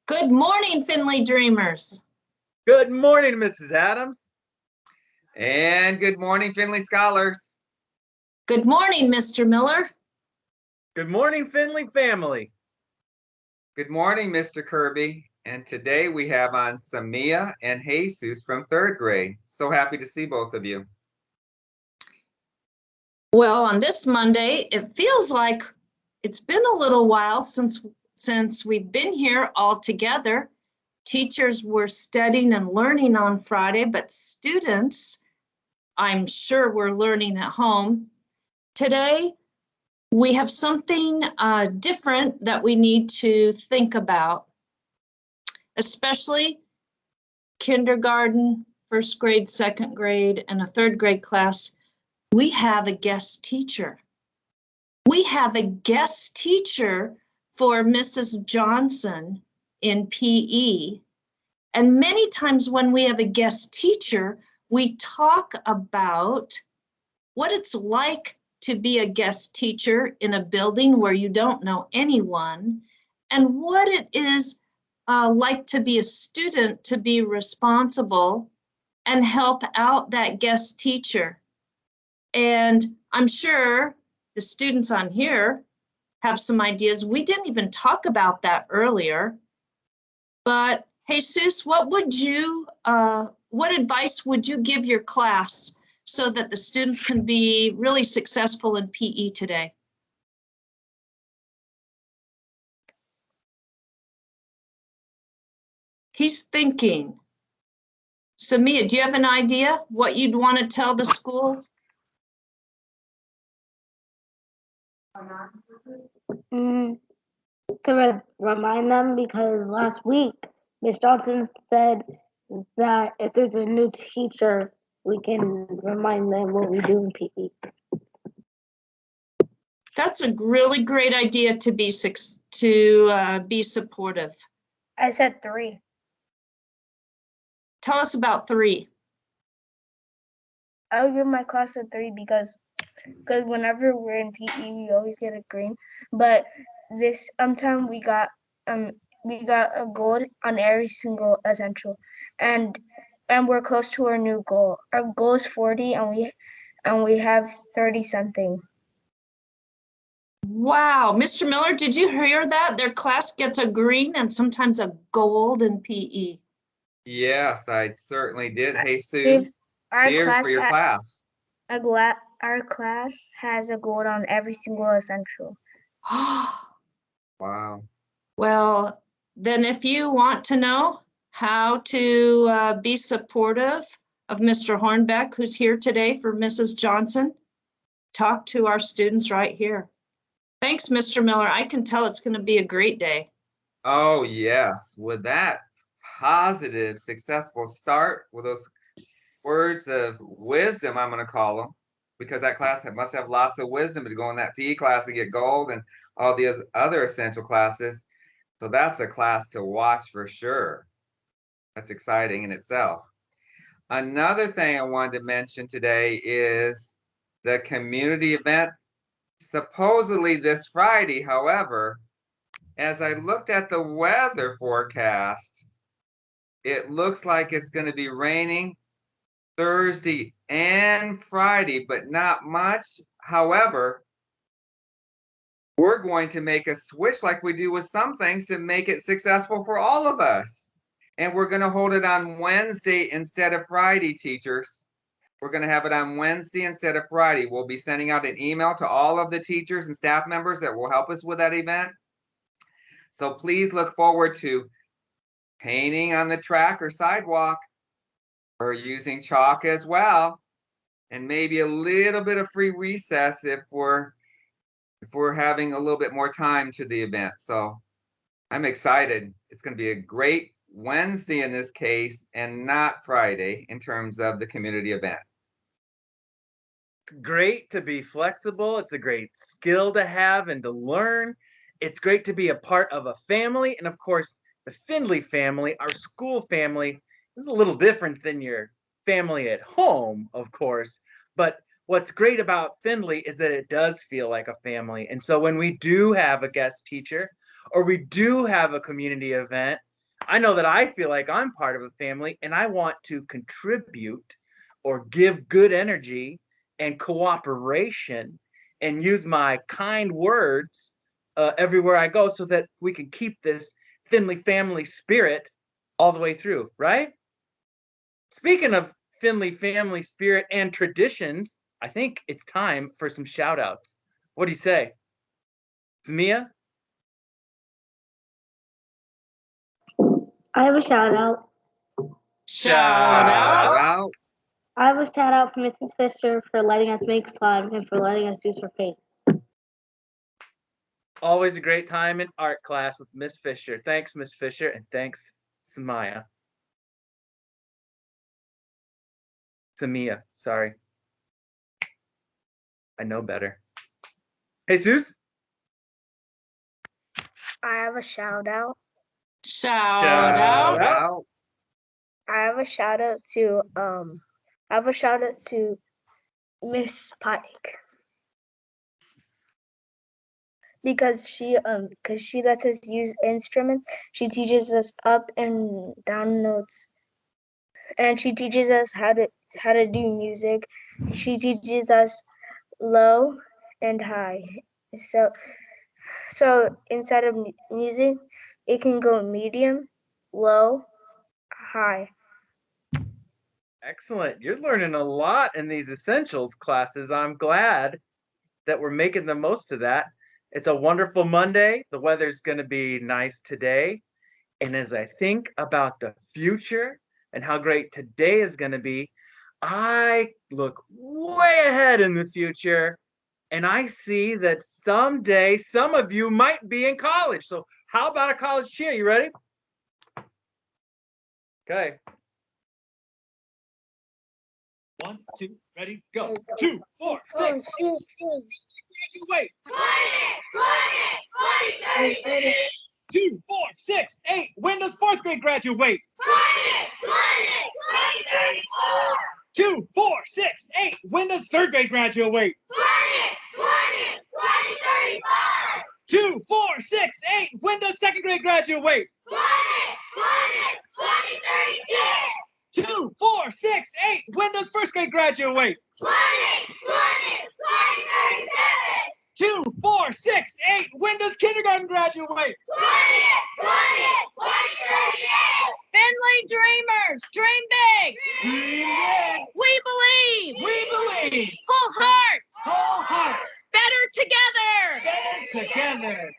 Good morning, Finley Dreamers. Good morning, Mrs. Adams. And good morning, Finley Scholars. Good morning, Mr. Miller. Good morning, Finley family. Good morning, Mr. Kirby. And today we have on Samia and Jesus from third grade. So happy to see both of you. Well, on this Monday, it feels like it's been a little while since we've been here all together. Teachers were studying and learning on Friday, but students, I'm sure, were learning at home. Today, we have something different that we need to think about, especially kindergarten, first grade, second grade, and a third grade class. We have a guest teacher. We have a guest teacher for Mrs. Johnson in PE. And many times when we have a guest teacher, we talk about what it's like to be a guest teacher in a building where you don't know anyone, and what it is like to be a student, to be responsible and help out that guest teacher. And I'm sure the students on here have some ideas. We didn't even talk about that earlier, but Jesus, what advice would you give your class so that the students can be really successful in PE today? He's thinking. Samia, do you have an idea what you'd want to tell the school? To remind them, because last week Miss Johnson said that if there's a new teacher, we can remind them what we do in PE. That's a really great idea to be supportive. I said 3. Tell us about 3. I would give my class a 3 because whenever we're in PE, we always get a green. But this time we got a gold on every single essential, and we're close to our new goal. Our goal is 40, and we have 30 something. Wow, Mr. Miller, did you hear that? Their class gets a green and sometimes a gold in PE. Yes, I certainly did. Jesus, cheers for your class. Our class has a gold on every single essential. Wow. Well, then if you want to know how to be supportive of Mr. Hornbeck, who's here today for Mrs. Johnson, talk to our students right here. Thanks, Mr. Miller. I can tell it's going to be a great day. Oh, yes. With that positive, successful start, with those words of wisdom, I'm going to call them, because that class must have lots of wisdom to go in that PE class and get gold and all the other essential classes. So that's a class to watch for sure. That's exciting in itself. Another thing I wanted to mention today is the community event, supposedly this Friday. However, as I looked at the weather forecast, it looks like it's going to be raining Thursday and Friday, but not much. However, we're going to make a switch like we do with some things to make it successful for all of us. And we're going to hold it on Wednesday instead of Friday, teachers. We're going to have it on Wednesday instead of Friday. We'll be sending out an email to all of the teachers and staff members that will help us with that event. So please look forward to painting on the track or sidewalk, or using chalk as well, and maybe a little bit of free recess if we're having a little bit more time to the event. So I'm excited. It's going to be a great Wednesday in this case, and not Friday in terms of the community event. It's great to be flexible. It's a great skill to have and to learn. It's great to be a part of a family. And of course, the Findley family, our school family, is a little different than your family at home, of course. But what's great about Findley is that it does feel like a family. And so when we do have a guest teacher, or we do have a community event, I know that I feel like I'm part of a family and I want to contribute or give good energy and cooperation and use my kind words everywhere I go so that we can keep this Finley family spirit all the way through, right? Speaking of Finley family spirit and traditions, I think it's time for some shout outs. What do you say? Mia? I have a shout out. Shout out. Out. I have a shout out for Mrs. Fisher for letting us make slime and for letting us use her paint. Always a great time in art class with Miss Fisher. Thanks, Miss Fisher, and thanks, Samaya. Samia, sorry. I know better. Jesus? I have a shout out. Shout Shout out. Out. I have a shout out to Miss Pike because she lets us use instruments. She teaches us up and down notes, and she teaches us how to do music. She teaches us low and high. So inside of music, it can go medium, low, high. Excellent. You're learning a lot in these essentials classes. I'm glad that we're making the most of that. It's a wonderful Monday. The weather's going to be nice today. And as I think about the future and how great today is going to be, I look way ahead in the future and I see that someday some of you might be in college. So, how about a college cheer? You ready? Okay. 1, 2, ready, go. 2, 4, 6. Graduate. 20, 30. 2, 4, 6, 8. When does fourth grade graduate? 2, 4, 6, 8. When does third grade graduate? 2, 4, 6, 8. When does second grade graduate? 2, 4, 6, 8. When does first grade graduate? 2, 4, 6, 8. When does kindergarten graduate? Finley Dreamers, dream big. Yeah. We believe. We believe. Whole hearts. Whole hearts. Better together. Better together.